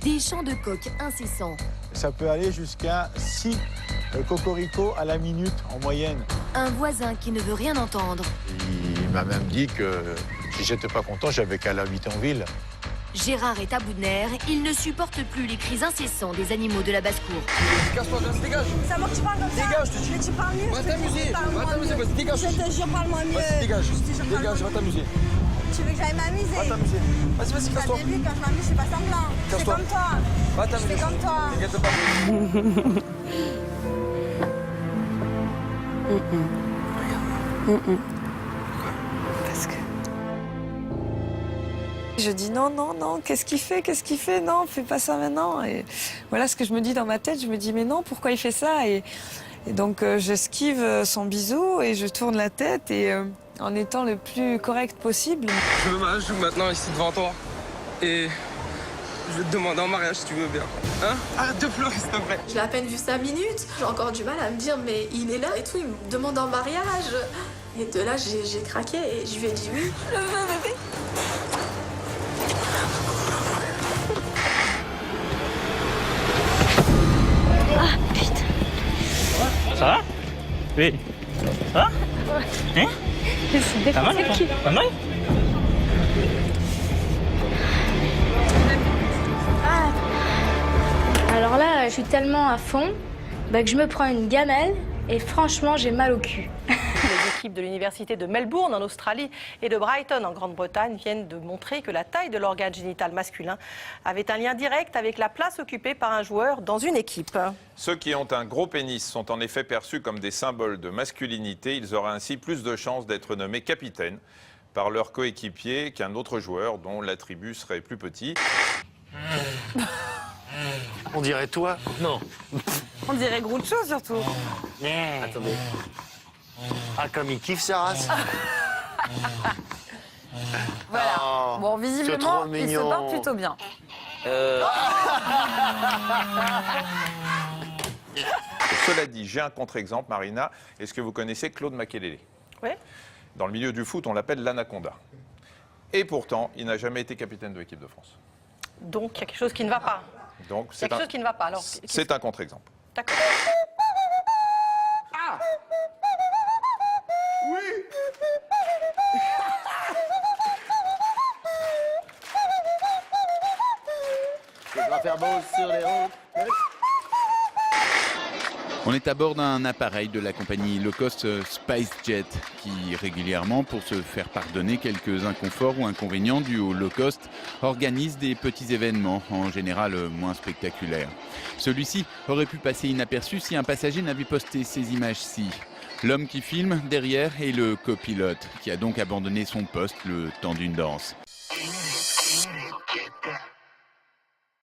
Des chants de coq incessants. Ça peut aller jusqu'à 6 cocoricots à la minute en moyenne. Un voisin qui ne veut rien entendre. Il m'a même dit que si j'étais pas content, j'avais qu'à l'habiter en ville. Gérard est à bout de nerfs. Il ne supporte plus les cris incessants des animaux de la basse-cour. Casse-toi, dégage. C'est à moi que tu parles comme ça. Dégage, je te dis. Mais tu parles mieux. Va t'amuser. Va t'amuser, vas-y, dégage. Je te jure, parle-moi mieux. Vas-y, dégage. Je te jure, Dégage, va t'amuser. Tu veux que j'aille m'amuser? Va t'amuser. Vas-y, vas-y, Tu casse-toi. as bien vu, quand je m'amuse, je fais pas semblant. Je fais Casse-toi. comme toi. Va Je t'amuser. fais comme toi. T'inquiète pas. Parce que... Je dis non, non, non, qu'est-ce qu'il fait, non, fais pas ça maintenant. Et voilà ce que je me dis dans ma tête, je me dis mais non, pourquoi il fait ça et donc j'esquive son bisou et je tourne la tête et en étant le plus correct possible. Je joue maintenant ici devant toi et je vais te demander en mariage si tu veux bien. Hein? Arrête de pleurer s'il te plaît. Je l'ai à peine vu 5 minutes. J'ai encore du mal à me dire mais il est là et tout, il me demande en mariage. Et de là j'ai craqué et je lui ai dit oui. Je veux un bébé. Ah putain. Ça va? Oui. Ça va? Hein? Pas mal, pas mal? Alors là, je suis tellement à fond que je me prends une gamelle et franchement, j'ai mal au cul. Les équipes de l'université de Melbourne en Australie et de Brighton en Grande-Bretagne viennent de montrer que la taille de l'organe génital masculin avait un lien direct avec la place occupée par un joueur dans une équipe. Ceux qui ont un gros pénis sont en effet perçus comme des symboles de masculinité. Ils auraient ainsi plus de chances d'être nommés capitaines par leur coéquipier qu'un autre joueur dont l'attribut serait plus petit. On dirait toi? Non. On dirait Groucho surtout. Attendez. Ah, comme il kiffe sa race. Voilà. Oh, Bon, c'est visiblement, trop il se mignon. porte plutôt bien. Cela dit, j'ai un contre-exemple, Marina. Est-ce que vous connaissez Claude Makélélé? Oui. Dans le milieu du foot, on l'appelle l'anaconda. Et pourtant, il n'a jamais été capitaine de l'équipe de France. Donc il y a quelque chose qui ne va pas. Donc Il y a quelque chose qui ne va pas. Alors, c'est un contre-exemple. D'accord. Ça doit faire beau sur les routes. On est à bord d'un appareil de la compagnie low cost SpiceJet qui régulièrement, pour se faire pardonner quelques inconforts ou inconvénients dus au low cost, organise des petits événements, en général moins spectaculaires. Celui-ci aurait pu passer inaperçu si un passager n'avait posté ces images-ci. L'homme qui filme derrière est le copilote, qui a donc abandonné son poste le temps d'une danse.